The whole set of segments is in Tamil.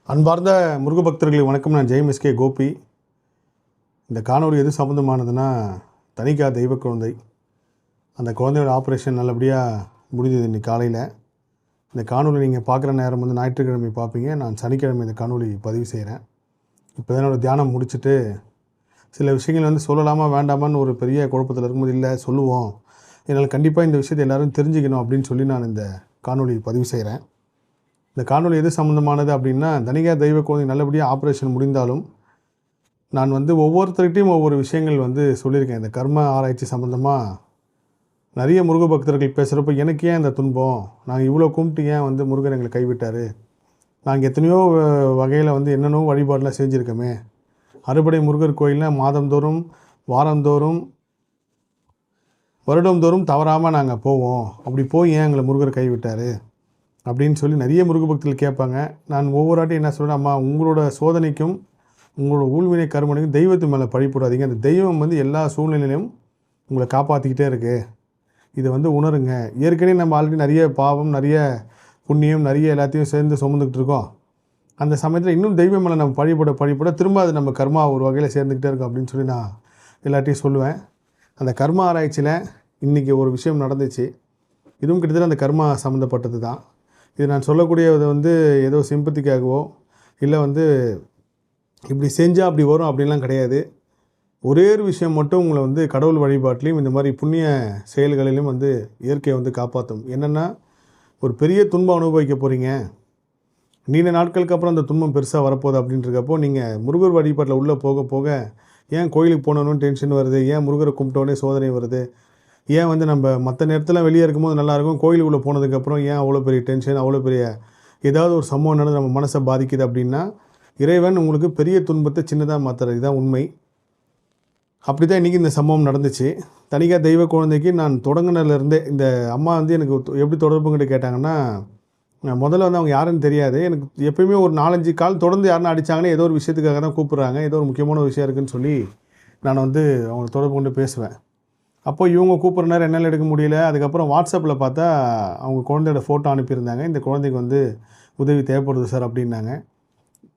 அன்பார்ந்த முருக பக்தர்களுக்கு வணக்கம். நான் ஜெயம் கோபி. இந்த காணொலி எது சம்மந்தமானதுன்னா, தனிகா தெய்வ குழந்தை. அந்த குழந்தையோட ஆப்ரேஷன் நல்லபடியாக முடிஞ்சது இன்றைக்கி காலையில். இந்த காணொலி நீங்கள் பார்க்குற நேரம் வந்து ஞாயிற்றுக்கிழமை பார்ப்பீங்க. நான் சனிக்கிழமை இந்த காணொலி பதிவு செய்கிறேன். இப்போ தான் என்னோடய தியானம் முடிச்சுட்டு சில விஷயங்கள் வந்து சொல்லலாமா வேண்டாமான்னு ஒரு பெரிய குழப்பத்தில் இருக்கும்போது, இல்லை சொல்லுவோம், என்னால் கண்டிப்பாக இந்த விஷயத்தை எல்லோரும் தெரிஞ்சுக்கணும் அப்படின்னு சொல்லி நான் இந்த காணொலி பதிவு செய்கிறேன். இந்த காணொலி எது சம்மந்தமானது அப்படின்னா, தனிகா தெய்வ குழந்தை நல்லபடியாக ஆப்ரேஷன் முடிந்தாலும் நான் வந்து ஒவ்வொருத்தர்கிட்டையும் ஒவ்வொரு விஷயங்கள் வந்து சொல்லியிருக்கேன். இந்த கர்ம ஆராய்ச்சி சம்மந்தமாக நிறைய முருக பக்தர்கள் பேசுகிறப்போ, எனக்கு ஏன் இந்த துன்பம், நாங்கள் இவ்வளோ கும்பிட்டு ஏன் வந்து முருகன் எங்களை கைவிட்டார், நாங்கள் எத்தனையோ வகையில் வந்து என்னென்னோ வழிபாடெலாம் செஞ்சுருக்கோமே, அறுபடை முருகர் கோயிலில் மாதந்தோறும் வாரந்தோறும் வருடந்தோறும் தவறாமல் நாங்கள் போவோம், அப்படி போய் ஏன் எங்களை முருகர் கைவிட்டார் அப்படின்னு சொல்லி நிறைய முருக பக்தர்கள் கேட்பாங்க. நான் ஒவ்வொரு ஆட்டையும் என்ன சொல்கிறேன், அம்மா உங்களோட சோதனைக்கும் உங்களோட ஊழ்வினை கர்மனைக்கும் தெய்வத்து மேலே பழி போடாதீங்க. அந்த தெய்வம் வந்து எல்லா சூழ்நிலையிலும் உங்களை காப்பாற்றிக்கிட்டே இருக்குது. இதை வந்து உணருங்க. ஏற்கனவே நம்ம ஆல்ரெடி நிறைய பாவம், நிறைய புண்ணியம், நிறைய எல்லாத்தையும் சேர்ந்து சுமந்துக்கிட்டு இருக்கோம். அந்த சமயத்தில் இன்னும் தெய்வம் மேலே நம்ம பழிபட திரும்ப அது நம்ம கர்மா ஒரு வகையில் சேர்ந்துக்கிட்டே இருக்கோம் அப்படின்னு சொல்லி நான் எல்லாத்தையும் சொல்லுவேன். அந்த கர்மா ஆராய்ச்சியில் இன்றைக்கி ஒரு விஷயம் நடந்துச்சு. இதுவும் கிட்டத்தட்ட அந்த கர்மா சம்மந்தப்பட்டது தான். இது நான் சொல்லக்கூடியது வந்து ஏதோ சிம்பத்திக்காகவோ இல்லை வந்து இப்படி செஞ்சால் அப்படி வரும் அப்படின்லாம் கிடையாது. ஒரே ஒரு விஷயம் மட்டும் உங்களை வந்து கடவுள் வழிபாட்டிலையும் இந்த மாதிரி புண்ணிய செயல்களிலும் வந்து இயற்கையை வந்து காப்பாற்றும். என்னென்னா, ஒரு பெரிய துன்பம் அனுபவிக்க போகிறீங்க, நீண்ட நாட்களுக்கு அப்புறம் அந்த துன்பம் பெருசாக வரப்போகுது அப்படின்றக்கப்போ நீங்கள் முருகர் வழிபாட்டில் உள்ளே போக போக ஏன் கோயிலுக்கு போகணுன்னு டென்ஷன் வருது, ஏன் முருகரை கும்பிட்டோடனே சோதனை வருது, ஏன் வந்து நம்ம மற்ற நேரத்தில் வெளியே இருக்கும்போது நல்லாயிருக்கும், கோயிலுக்குள்ளே போனதுக்கப்புறம் ஏன் அவ்வளோ பெரிய டென்ஷன், அவ்வளோ பெரிய ஏதாவது ஒரு சம்பவம் நடந்து நம்ம மனசை பாதிக்குது அப்படின்னா, இறைவன் உங்களுக்கு பெரிய துன்பத்தை சின்னதாக மாற்றுறது. இதுதான் உண்மை. அப்படி தான் இன்றைக்கி இந்த சம்பவம் நடந்துச்சு. தனிகா தெய்வ குழந்தைக்கு நான் தொடங்கினதுலேருந்தே இந்த அம்மா வந்து எனக்கு எப்படி தொடர்புங்கிட்ட கேட்டாங்கன்னா, முதல்ல வந்து அவங்க யாருன்னு தெரியாது. எனக்கு எப்பயுமே ஒரு 4-5 கால் தொடர்ந்து யாருன்னா அடித்தாங்கன்னா ஏதோ ஒரு விஷயத்துக்காக தான் கூப்பிட்றாங்க, ஏதோ ஒரு முக்கியமான விஷயம் இருக்குதுன்னு சொல்லி நான் வந்து அவங்க தொடர்பு கொண்டு பேசுவேன். அப்போ இவங்க கூப்பிட்ற நேரம் என்னால் எடுக்க முடியல. அதுக்கப்புறம் வாட்ஸ்அப்பில் பார்த்தா அவங்க குழந்தையோட ஃபோட்டோ அனுப்பியிருந்தாங்க. இந்த குழந்தைக்கு வந்து உதவி தேவைப்படுது சார் அப்படின்னாங்க.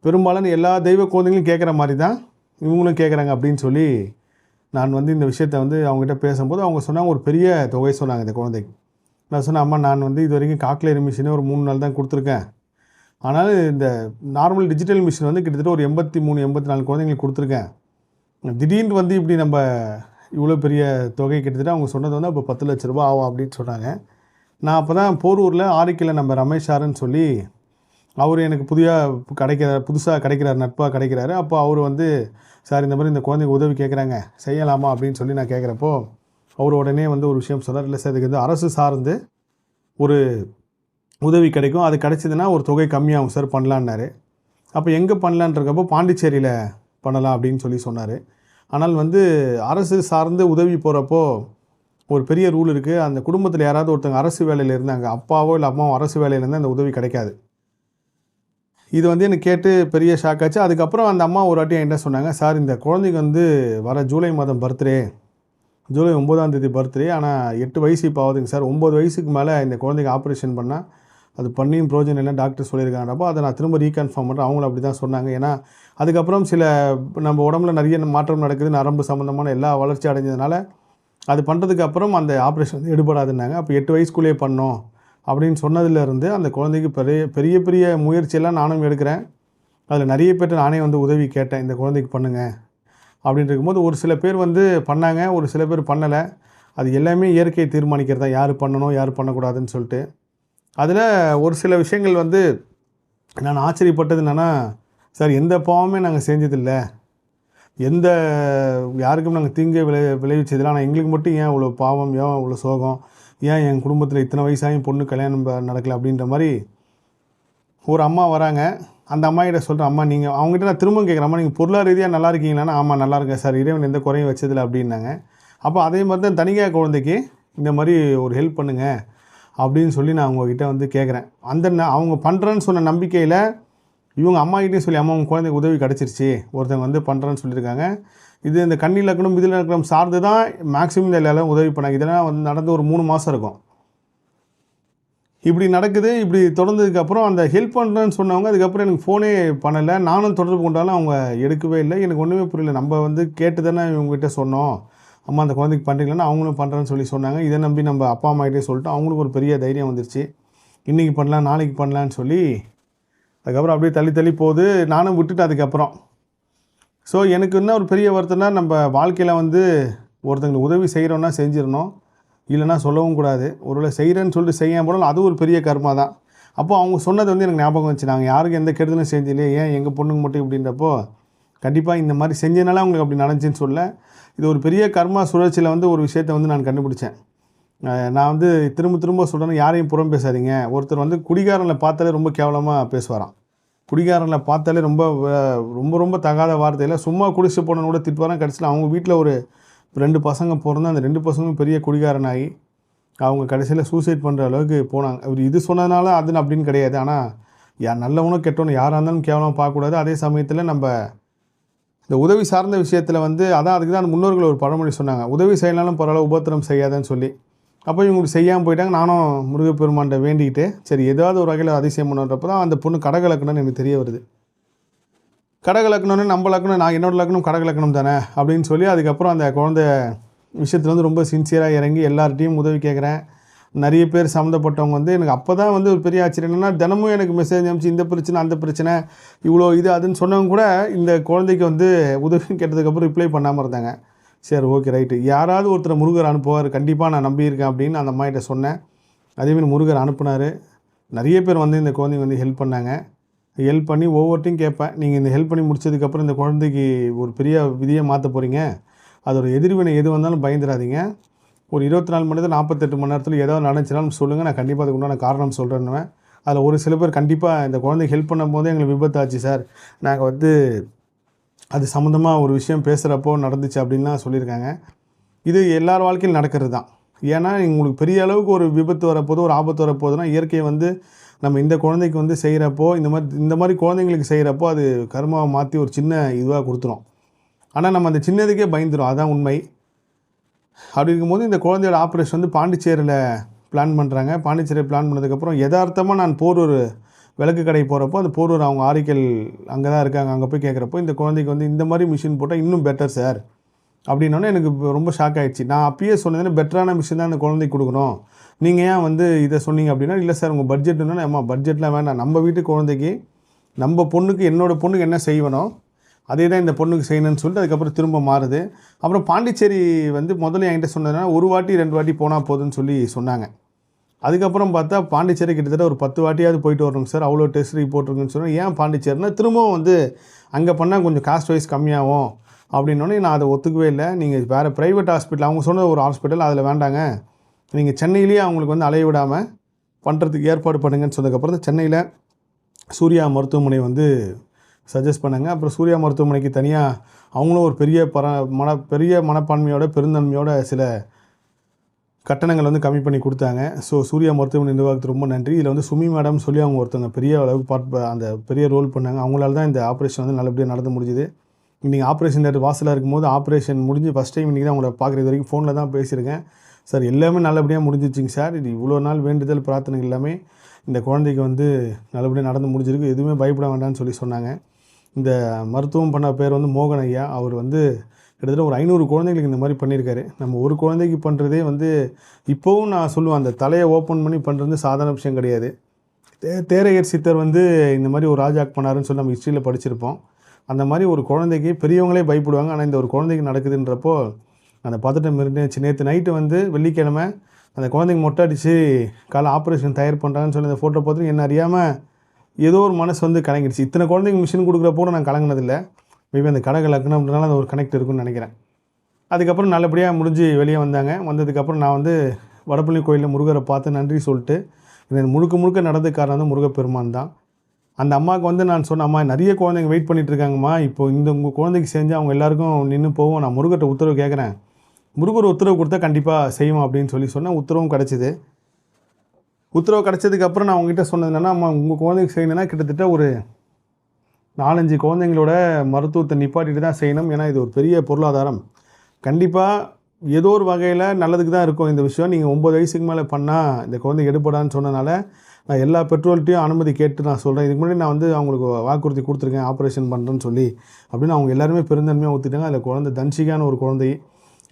பெரும்பாலான எல்லா தெய்வ குழந்தைங்களும் கேட்குற மாதிரி தான் இவங்களும் கேட்குறாங்க அப்படின்னு சொல்லி நான் வந்து இந்த விஷயத்தை வந்து அவங்ககிட்ட பேசும்போது அவங்க சொன்னாங்க, ஒரு பெரிய தொகை சொன்னாங்க இந்த குழந்தைக்கு. நான் சொன்னேன், அம்மா நான் வந்து இது வரைக்கும் காக்லியர் மிஷினே ஒரு 3 நாள் தான் கொடுத்துருக்கேன். ஆனால் இந்த நார்மல் டிஜிட்டல் மிஷின் வந்து கிட்டத்தட்ட ஒரு 83-84 குழந்தைங்களுக்கு கொடுத்துருக்கேன். திடீர்னு வந்து இப்படி நம்ம இவ்வளோ பெரிய தொகை கிட்டத்தட்ட அவங்க சொன்னது வந்து அப்போ 10 லட்ச ரூபா ஆகும் அப்படின்னு சொன்னாங்க. நான் அப்போ தான் போரூரில் ஆரிக்கில் நம்ம ரமேஷ் சாருன்னு சொல்லி அவர் எனக்கு புதுசாக கிடைக்கிறார், நட்பாக கிடைக்கிறாரு. அப்போ அவர் வந்து, சார் இந்த மாதிரி இந்த குழந்தைக்கு உதவி கேட்குறாங்க, செய்யலாமா அப்படின்னு சொல்லி நான் கேட்குறப்போ அவர் உடனே வந்து ஒரு விஷயம் சொன்னார். இல்லை சார், இதுக்கு வந்து அரசு சார்ந்து ஒரு உதவி கிடைக்கும், அது கிடைச்சிதுன்னா ஒரு தொகை கம்மியாகும் சார், பண்ணலான்னாரு. அப்போ எங்கே பண்ணலான்றக்கப்போ பாண்டிச்சேரியில் பண்ணலாம் அப்படின்னு சொல்லி சொன்னார். ஆனால் வந்து அரசு சார்ந்து உதவி போகிறப்போ ஒரு பெரிய ரூல் இருக்குது. அந்த குடும்பத்தில் யாராவது ஒருத்தங்க அரசு வேலையில் இருந்தாங்க, அப்பாவோ இல்லை அம்மாவோ அரசு வேலையில் இருந்தால் அந்த உதவி கிடைக்காது. இது வந்து எனக்கு கேட்டு பெரிய ஷாக் ஆச்சு. அதுக்கப்புறம் அந்த அம்மா ஒரு வாட்டி என்கிட்ட சொன்னாங்க, சார் இந்த குழந்தைக்கு வந்து வர ஜூலை மாதம் பர்த்டே, ஜூலை 9ஆம் தேதி பர்த்டே, ஆனால் 8 வயசு இப்போ ஆகுதுங்க சார், 9 வயசுக்கு மேலே இந்த குழந்தைக்கு ஆப்ரேஷன் பண்ணால் அது பண்ணியும் ப்ரோஜனம் இல்லை டாக்டர் சொல்லியிருக்காங்கப்போ அதை நான் திரும்ப ரீகன்ஃபார்ம் பண்ணுறேன். அவங்களும் அப்படி தான் சொன்னாங்க. ஏன்னா அதுக்கப்புறம் சில நம்ம உடம்புல நிறைய மாற்றம் நடக்குது, நரம்பு சம்மந்தமான எல்லா வளர்ச்சி அடைஞ்சதுனால அது பண்ணுறதுக்கு அப்புறம் அந்த ஆப்ரேஷன் வந்து எடுபடாதுன்னாங்க. அப்போ 8 வயசுக்குள்ளேயே பண்ணோம் அப்படின்னு சொன்னதுலேருந்து அந்த குழந்தைக்கு பெரிய பெரிய முயற்சியெல்லாம் நானும் எடுக்கிறேன். அதில் நிறைய பேர்ட்ட நானே வந்து உதவி கேட்டேன், இந்த குழந்தைக்கு பண்ணுங்கள் அப்படின்னு இருக்கும்போது ஒரு சில பேர் வந்து பண்ணாங்க, ஒரு சில பேர் பண்ணலை. அது எல்லாமே இயற்கையை தீர்மானிக்கிறதா, யார் பண்ணணும் யார் பண்ணக்கூடாதுன்னு சொல்லிட்டு. அதில் ஒரு சில விஷயங்கள் வந்து நான் ஆச்சரியப்பட்டது என்னென்னா, சார் எந்த பாவமே நாங்கள் செஞ்சதில்லை, எந்த யாருக்கும் நாங்கள் தீங்கு விளைவிச்சதில்லை, ஆனால் எங்களுக்கு மட்டும் ஏன் இவ்வளோ பாவம், ஏன் இவ்வளோ சோகம், ஏன் என் குடும்பத்தில் இத்தனை வயசாயும் பொண்ணு கல்யாணம் நடக்கலை அப்படின்ற மாதிரி ஒரு அம்மா வராங்க. அந்த அம்மாகிட்ட சொல்கிறேன், அம்மா நீங்கள் அவங்ககிட்ட நான் திரும்ப கேட்குறேன், அம்மா நீங்கள் பொருளாதார ரீதியாக நல்லா இருக்கீங்களான்னா, ஆமாம் நல்லா இருக்கேன் சார், இறைவன் எந்த குறையும் வச்சதில்லை அப்படின்னாங்க. அப்போ அதே மாதிரி தான் தனிகா குழந்தைக்கு இந்த மாதிரி ஒரு ஹெல்ப் பண்ணுங்கள் அப்படின்னு சொல்லி நான் அவங்கக்கிட்ட வந்து கேட்குறேன். அவங்க பண்ணுறேன்னு சொன்ன நம்பிக்கையில் இவங்க அம்மாக்கிட்டேயும் சொல்லி, அம்மா உங்கள் குழந்தைக்கு உதவி கிடச்சிருச்சு, ஒருத்தவங்க வந்து பண்ணுறேன்னு சொல்லியிருக்காங்க. இது இந்த கன்னி லக்னம் மிதுன லக்னம் சார்ந்து தான் மேக்ஸிமம் இந்த எல்லாரும் உதவி பண்ணாங்க. இதெல்லாம் வந்து நடந்து ஒரு 3 மாதம் இருக்கும். இப்படி நடக்குது. இப்படி தொடர்ந்ததுக்கப்புறம் அந்த ஹெல்ப் பண்ணுறேன்னு சொன்னவங்க அதுக்கப்புறம் எனக்கு ஃபோனே பண்ணலை. நானும் தொடர்பு கொண்டாலும் அவங்க எடுக்கவே இல்லை. எனக்கு ஒன்றுமே புரியல. நம்ம வந்து கேட்டு தானே இவங்ககிட்ட சொன்னோம். அம்மா அந்த குழந்தைக்கு பண்ணுறீங்களான்னா அவங்களும் பண்ணுறேன்னு சொன்னாங்க. இதை நம்பி நம்ம அப்பா அம்மாகிட்டே சொல்லிட்டோம். அவங்களுக்கு ஒரு பெரிய தைரியம் வந்துருச்சு. இன்றைக்கி பண்ணலாம், நாளைக்கு பண்ணலான்னு சொல்லி அதுக்கப்புறம் அப்படியே தள்ளி தள்ளி போகுது. நானும் விட்டுட்டேன் அதுக்கப்புறம். ஸோ எனக்கு என்ன ஒரு பெரிய வருத்தம்னா, நம்ம வாழ்க்கையில் வந்து ஒருத்தங்களுக்கு உதவி செய்கிறோன்னா செஞ்சிடணும். இல்லைனா சொல்லவும் கூடாது. ஒருவேளை செய்கிறேன்னு சொல்லிட்டு செய்யாமல் போனாலும் அது ஒரு பெரிய கர்மா தான். அப்போ அவங்க சொன்னது வந்து எனக்கு ஞாபகம் வந்துச்சு. நாங்கள் யாருக்கும் எந்த கெடுதலும் செஞ்சதில்லையே, ஏன் எங்கள் பொண்ணுங்க மட்டும் இப்படின்றப்போ, கண்டிப்பாக இந்த மாதிரி செஞ்சனால அவங்களுக்கு அப்படி நடந்துச்சுன்னு சொல்ல, இது ஒரு பெரிய கர்மா சுழற்சியில் வந்து ஒரு விஷயத்தை வந்து நான் கண்டுபிடிச்சேன். நான் வந்து திரும்ப திரும்ப சொல்கிறேன், யாரையும் புறம் பேசாதீங்க. ஒருத்தர் வந்து குடிகாரனை பார்த்தாலே ரொம்ப கேவலமாக பேசுவாராம். குடிகாரனை பார்த்தாலே ரொம்ப ரொம்ப ரொம்ப தகாத வார்த்தையில் சும்மா குடிச்சு போனவங்க கூட திட்டுவாராம். கடைசியில் அவங்க வீட்டில் ஒரு 2 பசங்க பிறந்து அந்த 2 பசங்களும் பெரிய குடிகாரனாகி அவங்க கடைசியில் சூசைட் பண்ணுற அளவுக்கு போனாங்க. அவர் இது சொன்னதுனால அது அப்படின்னு கிடையாது. ஆனால் நல்லவனும் கெட்டவனும் யாராக இருந்தாலும் கேவலமாக பார்க்கக்கூடாது. அதே சமயத்தில் நம்ம இந்த உதவி சார்ந்த விஷயத்தில் வந்து அதுக்கு தான் முன்னோர்கள் ஒரு பழமொழி சொன்னாங்க, உதவி செய்யலாலும் பரவாயில்ல உபத்திரம் செய்யாதன்னு சொல்லி. அப்போ இவங்க செய்யாமல் போயிட்டாங்க. நானும் முருகப்பெருமான்கிட்ட வேண்டிக்கிட்டு சரி ஏதாவது ஒரு வகையில் அதிசயம் பண்ணுறப்போ தான் அந்த பொண்ணு கடகலக்கணும்னு எனக்கு தெரிய வருது. கடகலக்கணும்னு நம்ம லக்கணம், நான் என்னோடய லக்கணம் கடகலக்கணம் தானே அப்படின்னு சொல்லி அதுக்கப்புறம் அந்த குழந்தை விஷயத்தில் வந்து ரொம்ப சின்சியராக இறங்கி எல்லார்ட்டையும் உதவி கேட்குறேன். நிறைய பேர் சம்மந்தப்பட்டவங்க வந்து எனக்கு அப்போ தான் வந்து ஒரு பெரிய ஆச்சரியம் என்னென்னா, தினமும் எனக்கு மெசேஜ் அனுப்பிச்சு இந்த பிரச்சனை அந்த பிரச்சனை இவ்வளோ இது அதுன்னு சொன்னவங்க கூட இந்த குழந்தைக்கு வந்து உதவி கேட்டதுக்கப்புறம் ரிப்ளை பண்ணாமல் இருந்தாங்க. சரி ஓகே ரைட்டு, யாராவது ஒருத்தர் முருகர் அனுப்புவார் கண்டிப்பாக நான் நம்பியிருக்கேன் அப்படின்னு அந்த அம்மாகிட்ட சொன்னேன். அதேமாதிரி முருகர் அனுப்புனார். நிறைய பேர் வந்து இந்த குழந்தைங்க வந்து ஹெல்ப் பண்ணாங்க. ஹெல்ப் பண்ணி ஒவ்வொருத்தையும் கேட்பேன், நீங்கள் இந்த ஹெல்ப் பண்ணி முடிச்சதுக்கப்புறம் இந்த குழந்தைக்கு ஒரு பெரிய விதியை மாற்ற போகிறீங்க, அதோட எதிர்வினை எது வந்தாலும் பயந்துடாதீங்க. ஒரு 24 மணி நேரம் 48 மணி நேரத்தில் ஏதாவது நடந்துச்சுனாலும் சொல்லுங்கள், நான் கண்டிப்பாக அதுக்கு உண்டான காரணம் சொல்கிறேன்னுவேன். அதில் ஒரு சில பேர் கண்டிப்பாக இந்த குழந்தைக்கு ஹெல்ப் பண்ணும்போதே எங்களுக்கு விபத்தாச்சு சார், நாங்கள் வந்து அது சம்மந்தமாக ஒரு விஷயம் பேசுகிறப்போ நடந்துச்சு அப்படின்லாம் சொல்லியிருக்காங்க. இது எல்லார் வாழ்க்கையில் நடக்கிறது தான். ஏன்னா உங்களுக்கு பெரிய அளவுக்கு ஒரு விபத்து வரப்போது, ஒரு ஆபத்து வரப்போகுதுன்னா இயற்கையை வந்து நம்ம இந்த குழந்தைக்கு வந்து செய்கிறப்போ இந்த மாதிரி குழந்தைங்களுக்கு செய்கிறப்போ அது கர்மாவை மாற்றி ஒரு சின்ன இதுவாக கொடுத்துரும். ஆனால் நம்ம அந்த சின்னதுக்கே பயந்துடும், அதுதான் உண்மை. அப்படி இருக்கும்போது இந்த குழந்தையோட ஆப்ரேஷன் வந்து பாண்டிச்சேரியில் பிளான் பண்ணுறாங்க. பாண்டிச்சேரியில் பிளான் பண்ணதுக்கப்புறம் யதார்த்தமாக நான் போரூர் விளக்கு கடை போகிறப்போ அந்த போரூர் அவங்க ஆரிக்கல் அங்கே தான் இருக்காங்க. அங்கே போய் கேட்குறப்போ இந்த குழந்தைக்கு வந்து இந்த மாதிரி மிஷின் போட்டால் இன்னும் பெட்டர் சார் அப்படின்னோடனே எனக்கு ரொம்ப ஷாக் ஆகிடுச்சு. நான் அப்பயே சொன்னதுன்னா பெட்டரான மிஷின் தான் அந்த குழந்தைக்கு கொடுக்கணும், நீங்கள் ஏன் வந்து இதை சொன்னீங்க அப்படின்னா, இல்லை சார் உங்கள் பட்ஜெட்னா, அம்மா பட்ஜெட்லாம் வேண்டாம், நம்ம வீட்டு குழந்தைக்கு நம்ம பொண்ணுக்கு என்னோடய பொண்ணுக்கு என்ன செய்யணும் அதே தான் இந்த பொண்ணுக்கு செய்யணும்னு சொல்லிட்டு அதுக்கப்புறம் திரும்ப மாறுது. அப்புறம் பாண்டிச்சேரி வந்து முதல்ல என்கிட்ட சொன்னதுன்னா 1 வாட்டி 2 வாட்டி போனால் போதுன்னு சொல்லி சொன்னாங்க. அதுக்கப்புறம் பார்த்தா பாண்டிச்சேரி கிட்டத்தட்ட ஒரு 10 வாட்டியாவது போயிட்டு வரணுங்க சார், அவ்வளோ டெஸ்ட் ரிப்போர்ட் இருக்குன்னு சொன்னால், ஏன் பாண்டிச்சேரினா திரும்பவும் வந்து அங்கே பண்ணால் கொஞ்சம் காஸ்ட் வைஸ் கம்மியாகும் அப்படின்னோடனே நான் அதை ஒத்துக்கவே இல்லை. நீங்கள் வேறு ப்ரைவேட் ஹாஸ்பிட்டல் அவங்க சொன்ன ஒரு ஹாஸ்பிட்டல் அதில் வேண்டாங்க, நீங்கள் சென்னையிலேயே அவங்களுக்கு வந்து அலைய விடாமல் பண்ணுறதுக்கு ஏற்பாடு பண்ணுங்கன்னு சொன்னதுக்கப்புறம் சென்னையில் சூர்யா மருத்துவமனை வந்து சஜஸ்ட் பண்ணாங்க. அப்புறம் சூர்யா மருத்துவமனைக்கு தனியாக அவங்களும் ஒரு பெரிய மனப்பான்மையோட பெருந்தன்மையோட சில கட்டணங்கள் வந்து கம்மி பண்ணி கொடுத்தாங்க. ஸோ சூர்யா மருத்துவமனை நிர்வாகத்துக்கு ரொம்ப நன்றி. இதில் வந்து சுமி மேடம் சொல்லி அவங்க ஒருத்தவங்க பெரிய அளவுக்கு அந்த பெரிய ரோல் பண்ணாங்க. அவங்களால தான் இந்த ஆப்ரேஷன் வந்து நல்லபடியாக நடந்து முடிஞ்சுது. இன்றைக்கி ஆப்ரேஷன் தேட்டர் வாசலாக இருக்கும்போது ஆப்ரேஷன் முடிஞ்சு ஃபஸ்ட் டைம் இன்றைக்கி தான் அவங்கள பார்க்குறது வரைக்கும் ஃபோனில் தான் பேசியிருக்கேன். சார் எல்லாமே நல்லபடியாக முடிஞ்சிச்சிங்க சார், இது இவ்வளோ நாள் வேண்டுதல் பிரார்த்தனை எல்லாமே இந்த குழந்தைக்கு வந்து நல்லபடியாக நடந்து முடிஞ்சிருக்கு, எதுவுமே பயப்பட வேண்டாம்னு சொல்லி சொன்னாங்க. இந்த மருத்துவம் பண்ண பேர் வந்து மோகன் ஐயா. அவர் வந்து கிட்டத்தட்ட ஒரு 500 குழந்தைங்களுக்கு இந்த மாதிரி பண்ணியிருக்காரு. நம்ம ஒரு குழந்தைக்கு பண்ணுறதே வந்து இப்போவும் நான் சொல்லுவேன், அந்த தலையை ஓப்பன் பண்ணி பண்ணுறது சாதாரண விஷயம் கிடையாது. தேரையர் சித்தர் வந்து இந்த மாதிரி ஒரு ராஜாக் பண்ணாருன்னு சொல்லி நம்ம ஹிஸ்ட்ரியில் படிச்சிருப்போம். அந்த மாதிரி ஒரு குழந்தைக்கு பெரியவங்களே பயப்படுவாங்க, ஆனால் இந்த ஒரு குழந்தைக்கு நடக்குதுன்றப்போ அந்த பதட்டம் இருந்துச்சு. நேற்று நைட்டு வந்து வெள்ளிக்கிழமை அந்த குழந்தைக்கு மொட்டை அடித்து காலை ஆப்ரேஷன் தயார் பண்ணுறாங்கன்னு சொல்லி அந்த ஃபோட்டோ பார்த்து என்ன அறியாமல் ஏதோ ஒரு மனசு வந்து கலங்கிடுச்சு. இத்தனை குழந்தைங்க மிஷின் கொடுக்குறப்போ நான் கலங்கினதில்லை. மேபி அந்த கடக லக்னம்ன்றனால அந்த ஒரு கனெக்ட் இருக்குன்னு நினைக்கிறேன். அதுக்கப்புறம் நல்லபடியாக முடிஞ்சு வெளியே வந்தாங்க. வந்ததுக்கப்புறம் நான் வந்து வடபழனி கோயிலில் முருகரை பார்த்து நன்றி சொல்லிட்டு, இது முழுக்க நடந்த காரணம் வந்து முருகப்பெருமான் தான். அந்த அம்மாவுக்கு வந்து நான் சொன்ன, அம்மா நிறைய குழந்தைங்க வெயிட் பண்ணிகிட்ருக்காங்கம்மா, இப்போ உங்கள் குழந்தைக்கு செஞ்சு அவங்க எல்லாேருக்கும் நின்று போவோம், நான் முருகர்கிட்ட உத்தரவு கேட்குறேன், முருகர் உத்தரவு கொடுத்தா கண்டிப்பாக செய்வோம் அப்படின்னு சொன்னேன். உத்தரவும் கிடச்சிது. உத்தரவு கிடச்சதுக்கப்புறம் நான் அவங்ககிட்ட சொன்னது என்னென்னா, அம்மா உங்கள் குழந்தைக்கு செய்யணுன்னா கிட்டத்தட்ட ஒரு 4-5 குழந்தைங்களோட மருத்துவத்தை நிப்பாட்டிட்டு தான் செய்யணும். ஏன்னா இது ஒரு பெரிய பொருளாதாரம். கண்டிப்பாக ஏதோ ஒரு வகையில் நல்லதுக்கு தான் இருக்கும் இந்த விஷயம். நீங்கள் 9 வயசுக்கு மேலே பண்ணால் இந்த குழந்தை எடுபடான்னு சொன்னனால நான் எல்லா பெற்றோர்கிட்டையும் அனுமதி கேட்டு நான் சொல்கிறேன். இதுக்கு முன்னாடி நான் வந்து அவங்களுக்கு வாக்குறுதி கொடுத்துருக்கேன் ஆப்ரேஷன் பண்ணுறேன்னு சொல்லி. அப்படின்னு அவங்க எல்லாருமே பெருந்தன்மையாக ஒத்துட்டாங்க. அதில் குழந்தை தன்ஷிகான ஒரு குழந்தை,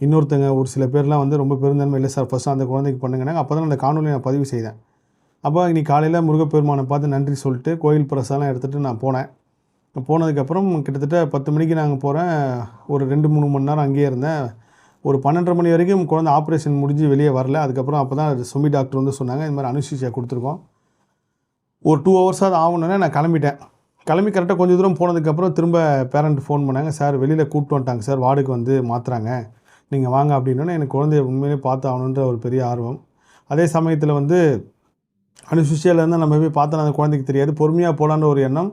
இன்னொருத்தங்க ஒரு சில பேர்லாம் வந்து ரொம்ப பெருந்தன்மை இல்லை சார் ஃபஸ்ட்டு அந்த குழந்தைக்கு பண்ணுங்கன்னாங்க. அப்போ தான் அந்த காணொலியை நான் பதிவு செய்தேன். அப்போ இன்னைக்கு காலையில் முருகப்பெருமானை பார்த்து நன்றி சொல்லிட்டு கோயில் பிரசாதம் எடுத்துகிட்டு நான் போனேன். போனதுக்கப்புறம் கிட்டத்தட்ட 10 மணிக்கு நாங்கள் போகிறேன். ஒரு 2-3 மணி நேரம் அங்கேயே இருந்தேன். ஒரு 12:30 மணி வரைக்கும் குழந்தை ஆப்ரேஷன் முடிஞ்சு வெளியே வரல. அதுக்கப்புறம் அப்போ தான் சுமி டாக்டர் வந்து சொன்னாங்க, இது மாதிரி அனுஸ்தீசியா கொடுத்துருக்கோம், ஒரு 2 ஹவர்ஸாவது ஆகணுன்னே நான் கிளம்பிட்டேன். கிளம்பி கரெக்டாக கொஞ்சம் தூரம் போனதுக்கப்புறம் திரும்ப பேரண்ட் ஃபோன் பண்ணாங்க, சார் வெளியில் கூப்பிட்டு வந்துட்டாங்க சார், வார்டுக்கு வந்து மாற்றுறாங்க, நீங்கள் வாங்க அப்படின்னோன்னே எனக்கு குழந்தைய உண்மையிலே பார்த்து ஆகணுன்ற ஒரு பெரிய ஆர்வம். அதே சமயத்தில் வந்து அனுஸ்தீசியாவிலேருந்து நம்ம போய் பார்த்தோன்னா அந்த குழந்தைக்கு தெரியாது, பொறுமையாக போகலான்ற ஒரு எண்ணம்.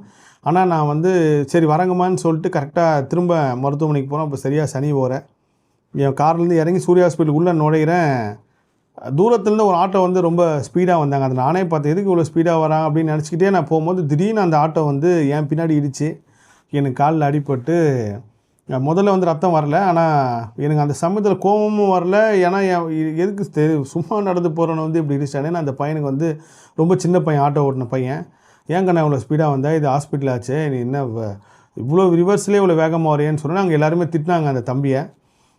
ஆனால் நான் வந்து சரி வரங்கம்மான்னு சொல்லிட்டு கரெக்டாக திரும்ப மருத்துவமனைக்கு போகிறோம். அப்போ சரியாக சனி ஓரை. என் கார்லேருந்து இறங்கி சூர்யா ஹாஸ்பிட்டலுக்கு உள்ளே நுழைகிறேன். தூரத்துலேருந்து ஒரு ஆட்டோ வந்து ரொம்ப ஸ்பீடாக வந்தாங்க. அது நானே பார்த்தேன், எதுக்கு இவ்வளோ ஸ்பீடாக வராங்க அப்படின்னு நினச்சிக்கிட்டே நான் போகும்போது திடீர்னு அந்த ஆட்டோ வந்து என் பின்னாடி இடிச்சு எனக்கு காலில் அடிபட்டு முதல்ல வந்து ரத்தம் வரல. ஆனால் எனக்கு அந்த சமயத்தில் கோபமும் வரல. ஏன்னா எதுக்கு சும்மா நடந்து போகிறவனை வந்து இப்படி இடிச்சிட்டானேன்னு அந்த பையனுக்கு வந்து ரொம்ப சின்ன பையன், ஆட்டோ ஓட்டின பையன், ஏங்கண்ணா இவ்வளோ ஸ்பீடாக வந்தா, இது ஹாஸ்பிட்டல் ஆச்சு, நீ என்ன இவ்வளோ ரிவர்ஸ்லேயே இவ்வளோ வேகமாக வரேன்னு சொன்னால் அங்கே எல்லாருமே திட்டினாங்க அந்த தம்பியை.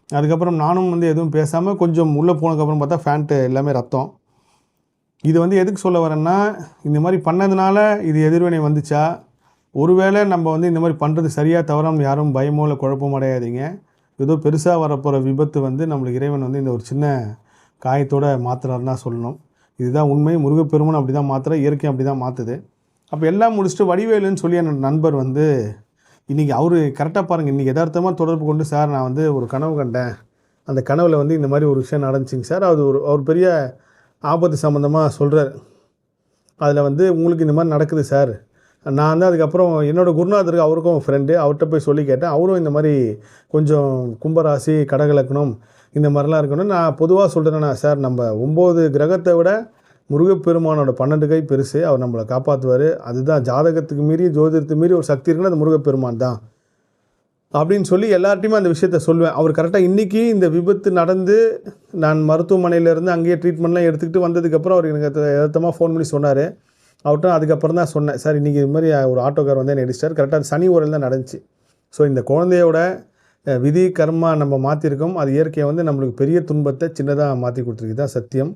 அதுக்கப்புறம் நானும் வந்து எதுவும் பேசாமல் கொஞ்சம் உள்ளே போனதுக்கப்புறம் பார்த்தா ஃபேண்ட்டு எல்லாமே ரத்தம். இது வந்து எதுக்கு சொல்ல வரேன்னா, இந்த மாதிரி பண்ணதுனால இது எதிர்வினை வந்துச்சா, ஒருவேளை நம்ம வந்து இந்த மாதிரி பண்ணுறது சரியாக தவறாமல் யாரும் பயமோ இல்லை குழப்பமோ அடையாதீங்க. ஏதோ பெருசாக வரப்போகிற விபத்து வந்து நம்மளுக்கு இறைவன் வந்து இந்த ஒரு சின்ன காயத்தோடு மாற்றுறாருன்னா சொல்லணும். இதுதான் உண்மை. முருகப்பெருமான் அப்படி தான் மாற்றுற, இயற்கை அப்படி தான் மாற்றுது. அப்போ எல்லாம் முடிச்சுட்டு வடிவேலுன்னு சொல்லி என்னோடய நண்பர் வந்து இன்றைக்கி அவர் கரெக்டாக பாருங்கள், இன்றைக்கி யதார்த்தமாக தொடர்பு கொண்டு, சார் நான் வந்து ஒரு கனவு கண்டேன், அந்த கனவில் வந்து இந்த மாதிரி ஒரு விஷயம் நடந்துச்சிங்க சார், அது ஒரு பெரிய ஆபத்து சம்மந்தமாக சொல்கிறார். அதில் வந்து உங்களுக்கு இந்த மாதிரி நடக்குது சார். நான் வந்து அதுக்கப்புறம் என்னோடய குருநாதருக்கு அவருக்கும் ஃப்ரெண்டு, அவர்கிட்ட போய் சொல்லி கேட்டேன். அவரும் இந்த மாதிரி கொஞ்சம் கும்பராசி, கடகலக்கணம் இந்த மாதிரிலாம் இருக்கணும். நான் பொதுவாக சொல்கிறேன்னா சார், நம்ம 9 கிரகத்தை விட முருகப்பெருமானோட 12 கை பெருசு, அவர் நம்மளை காப்பாற்றுவார். அதுதான் ஜாதகத்துக்கு மீறி ஜோதிடத்துக்கு மீறி ஒரு சக்தி இருக்குன்னா அது முருகப்பெருமான் தான் அப்படின்னு சொல்லி எல்லார்ட்டையுமே அந்த விஷயத்த சொல்லுவேன். அவர் கரெக்டாக இன்றைக்கி இந்த விபத்து நடந்து நான் மருத்துவமனையிலேருந்து அங்கேயே ட்ரீட்மெண்ட்லாம் எடுத்துக்கிட்டு வந்ததுக்கப்புறம் அவர் எனக்கு எதார்த்தமாக ஃபோன் பண்ணி சொன்னார். அவர்கிட்ட அதுக்கப்புறம் தான் சொன்னேன், சார் இன்றைக்கி இது மாதிரி ஒரு ஆட்டோக்கார் வந்து என்னை அடிச்சிட்டார், கரெக்டாக சனி ஓரையில் தான் நடந்துச்சு. ஸோ இந்த குழந்தையோட விதி கர்மா நம்ம மாற்றிருக்கோம். அது இயற்கையை வந்து நம்மளுக்கு பெரிய துன்பத்தை சின்னதாக மாற்றி கொடுத்துருக்கு. இதுதான் சத்தியம்,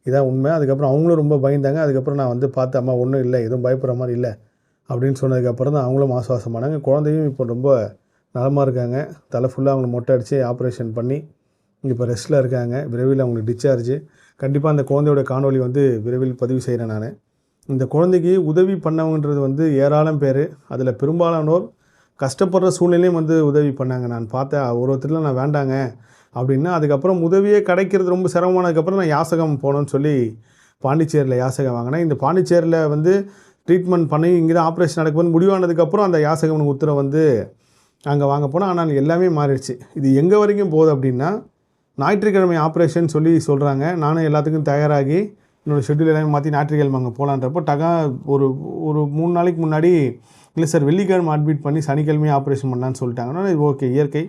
இதான் உண்மை. அதுக்கப்புறம் அவங்களும் ரொம்ப பயந்தாங்க. அதுக்கப்புறம் நான் வந்து பார்த்து, அம்மா ஒன்றும் இல்லை, எதுவும் பயப்படுற மாதிரி இல்லை அப்படின்னு சொன்னதுக்கப்புறம் தான் அவங்களும் ஆசுவாசமானாங்க. குழந்தையும் இப்போ ரொம்ப நலமாக இருக்காங்க. தலை ஃபுல்லாக அவங்களை மொட்டை அடித்து ஆப்ரேஷன் பண்ணி இப்போ ரெஸ்ட்டில் இருக்காங்க. விரைவில் அவங்களுக்கு டிஸ்சார்ஜு. கண்டிப்பாக அந்த குழந்தையோட காணொலி வந்து விரைவில் பதிவு செய்கிறேன் நான். இந்த குழந்தைக்கு உதவி பண்ணவங்கன்றது வந்து ஏராளம் பேர். அதில் பெரும்பாலானோர் கஷ்டப்படுற சூழ்நிலையும் வந்து உதவி பண்ணாங்க. நான் பார்த்தேன் ஒருத்தரில் நான் வேண்டாங்க அப்படின்னா, அதுக்கப்புறம் உதவியே கிடைக்கிறது ரொம்ப சிரமமானதுக்கப்புறம் நான் யாசகம் போனோன்னு சொல்லி பாண்டிச்சேரியில் யாசகம் வாங்கினேன். இந்த பாண்டிச்சேரியில் வந்து ட்ரீட்மெண்ட் பண்ணி இங்கே தான் ஆப்ரேஷன் நடக்கும்போது முடிவானதுக்கப்புறம் அந்த யாசகம் உத்தரவு வந்து அங்கே வாங்க போனால். ஆனால் எல்லாமே மாறிடுச்சு. இது எங்கே வரைக்கும் போகுது அப்படின்னா, ஞாயிற்றுக்கிழமை ஆப்ரேஷன் சொல்லி சொல்கிறாங்க. நானும் எல்லாத்துக்கும் தயாராகி என்னோடய ஷெட்யூல் எல்லாமே மாற்றி ஞாயிற்றுக்கிழமை அங்கே போகலான்றப்போ ஒரு 3 நாளைக்கு முன்னாடி, இல்லை சார் வெள்ளிக்கிழமை அட்மிட் பண்ணி சனிக்கிழமையே ஆப்ரேஷன் பண்ணலான்னு சொல்லிட்டாங்கன்னா, இது ஓகே இயற்கை.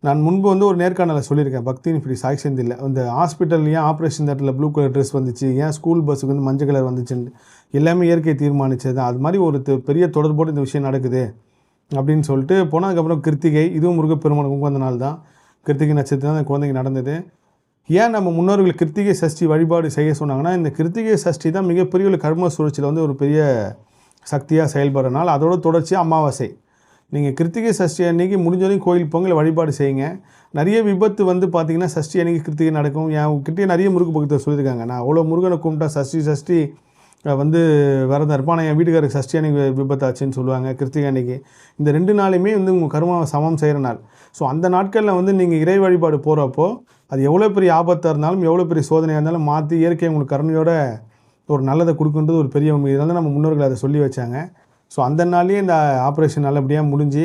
நான் முன்பு வந்து ஒரு நேர்காணலில் சொல்லியிருக்கேன், பக்தின் இப்படி சாய் செந்தில் இந்த ஹாஸ்பிட்டல் ஏன் ஆப்ரேஷன் தேட்டரில் ப்ளூ கலர் ட்ரெஸ் வந்துச்சு, ஏன் ஸ்கூல் பஸ்ஸுக்கு வந்து மஞ்சள் கலர் வந்துச்சுன்னு எல்லாமே இயற்கை தீர்மானிச்சது தான். அது மாதிரி ஒரு பெரிய தொடர்போடு இந்த விஷயம் நடக்குது அப்படின்னு சொல்லிட்டு போனால். அதுக்கப்புறம் கிருத்திகை, இதுவும் முருகப்பெருமானுக்கு உகந்த நாள் தான். கிருத்திகை நட்சத்திரம் தான் அந்த குழந்தைக்கு நடந்தது. ஏன் நம்ம முன்னோர்கள் கிருத்திகை சஷ்டி வழிபாடு செய்ய சொன்னாங்கன்னா, இந்த கிருத்திகை சஷ்டி தான் மிகப்பெரிய ஒரு கர்ம சுழற்சியில் வந்து ஒரு பெரிய சக்தியாக செயல்படுற நாள். அதோட தொடர்ச்சியாக அமாவாசை. நீங்கள் கிருத்திகை சஷ்டி அன்றைக்கி முடிஞ்சவரைக்கும் கோயில் பொங்கல் வழிபாடு செய்யுங்க. நிறைய விபத்து வந்து பார்த்திங்கன்னா சஷ்டி அன்றைக்கி கிருத்திகை நடக்கும். என் கிட்டே நிறைய முருக பக்தர் சொல்லியிருக்காங்க, நான் அவ்வளோ முருகனை கும்பிட்டா சஷ்டி வந்து விரதம் இருப்பான், ஆனால் என் வீட்டுக்காரருக்கு சஷ்டி அன்றைக்கி விபத்தாச்சுன்னு சொல்லுவாங்க. கிருத்திகை அன்றைக்கி இந்த 2 நாளையுமே வந்து உங்கள் கர்மாவை சமம் செய்கிற நாள். ஸோ அந்த நாட்களில் வந்து நீங்கள் இறை வழிபாடு போகிறப்போ அது எவ்வளோ பெரிய ஆபத்தாக இருந்தாலும் எவ்வளோ பெரிய சோதனையாக இருந்தாலும் மாற்றி இயற்கை உங்களுக்கு கருணையோட ஒரு நல்லதை கொடுக்குன்றது ஒரு பெரிய உண்மை. இதனால நம்ம முன்னோர்கள் அதை சொல்லி வச்சாங்க. ஸோ அந்த நாள்லேயே இந்த ஆப்ரேஷன் நல்லபடியாக முடிஞ்சு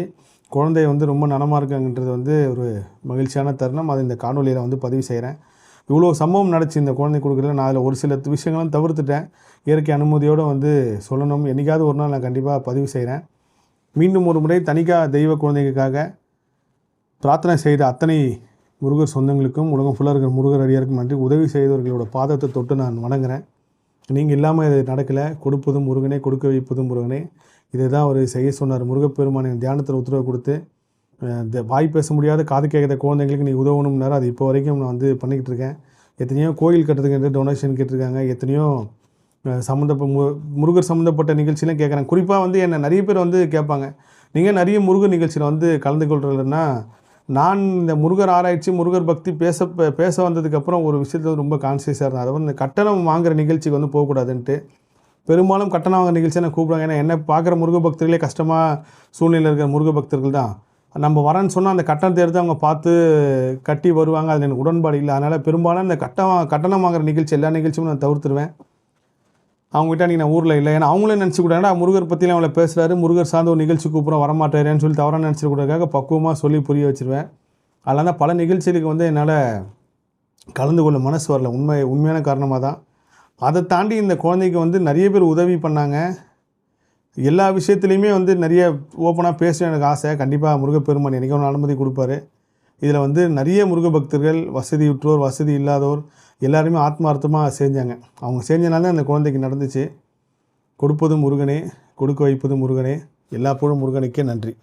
குழந்தை வந்து ரொம்ப நலமாக இருக்காங்கன்றது வந்து ஒரு மகிழ்ச்சியான தருணம். அதை இந்த காணொலியில் வந்து பதிவு செய்கிறேன். இவ்வளோ சம்பவம் நடச்சு இந்த குழந்தை கொடுக்குறதுல நான் அதில் ஒரு சில விஷயங்களும் தவிர்த்துட்டேன். இயற்கை அனுமதியோடு வந்து சொல்லணும். என்றைக்காவது ஒரு நாள் நான் கண்டிப்பாக பதிவு செய்கிறேன். மீண்டும் ஒரு முறை தனிக்காக தெய்வ குழந்தைகளுக்காக பிரார்த்தனை செய்த அத்தனை முருகர் சொந்தங்களுக்கும் உலகம் ஃபுல்லாக இருக்கிற முருகர் அடியாருக்கும் நன்றி. உதவி செய்தவர்களோட பாதத்தை தொட்டு நான் வணங்குறேன். நீங்கள் இல்லாமல் இது நடக்கலை. கொடுப்பதும் முருகனே, கொடுக்க வைப்பதும் முருகனே. இதை தான் அவர் செய்ய சொன்னார். முருகப்பெருமானின் தியானத்தில் உத்தரவு கொடுத்து வாய் பேச முடியாத காது கேட்குற குழந்தைங்களுக்கு நீ உதவணும்னாரு. அது இப்போ வரைக்கும் நான் வந்து பண்ணிக்கிட்டு இருக்கேன். எத்தனையோ கோயில் கட்டுறதுக்கு டொனேஷன் கேட்டிருக்காங்க. எத்தனையோ முருகர் சம்மந்தப்பட்ட நிகழ்ச்சியெலாம் கேட்குறாங்க. குறிப்பாக வந்து என்னை நிறைய பேர் வந்து கேட்பாங்க, நீங்கள் நிறைய முருகர் நிகழ்ச்சியில் வந்து கலந்து கொள்றதுன்னா, நான் இந்த முருகர் ஆராய்ச்சி, முருகர் பக்தி பேச வந்ததுக்கப்புறம் ஒரு விஷயத்தில் ரொம்ப கான்சியஸாக இருந்தேன். அதாவது இந்த கட்டணம் வாங்குகிற நிகழ்ச்சிக்கு வந்து போகக்கூடாதுன்ட்டு. பெரும்பாலும் கட்டணம் வாங்குற நிகழ்ச்சியை நான் கூப்பிடுவாங்க. ஏன்னா என்னை பார்க்குற முருக பக்தர்களே கஷ்டமாக சூழ்நிலையில் இருக்கிற முருக பக்தர்கள் தான். நம்ம வரேன்னு சொன்னால் அந்த கட்டணத்தை எடுத்து அவங்க பார்த்து கட்டி வருவாங்க. அதில் எனக்கு உடன்பாடு இல்லை. அதனால் பெரும்பாலும் இந்த கட்டணம் வாங்குற நிகழ்ச்சி எல்லா நிகழ்ச்சியும் நான் தவிர்த்துருவேன். அவங்ககிட்ட நீங்கள் நான் ஊரில் இல்லை. ஏன்னா அவங்களே நினச்சிக்கூடாண்டா முருகர் பற்றிலாம் அவளை பேசுகிறாரு, முருகர் சார்ந்த ஒரு நிகழ்ச்சி கூப்பிட்றோம் வரமாட்டாருன்னு சொல்லி தவறாக நினச்சிக்கூடாதுக்காக பக்குவமாக சொல்லி புரிய வச்சுருவேன். அதனால் தான் பல நிகழ்ச்சிகளுக்கு வந்து என்னால் கலந்து கொள்ள மனசு வரல. உண்மையான காரணமாக தான். அதை தாண்டி இந்த குழந்தைக்கு வந்து நிறைய பேர் உதவி பண்ணாங்க. எல்லா விஷயத்துலையுமே வந்து நிறைய ஓப்பனாக பேச எனக்கு ஆசை. கண்டிப்பாக முருகப்பெருமான் என்றைக்கு ஒன்று அனுமதி கொடுப்பாரு. இதில் வந்து நிறைய முருக பக்தர்கள், வசதியுற்றோர், வசதி இல்லாதோர் எல்லாருமே ஆத்மார்த்தமாக செஞ்சாங்க. அவங்க செஞ்சனால அந்த குழந்தைக்கு நடந்துச்சு. கொடுப்பதும் முருகனே, கொடுக்க வைப்பதும் முருகனே. எல்லா புகழும் முருகனுக்கே. நன்றி.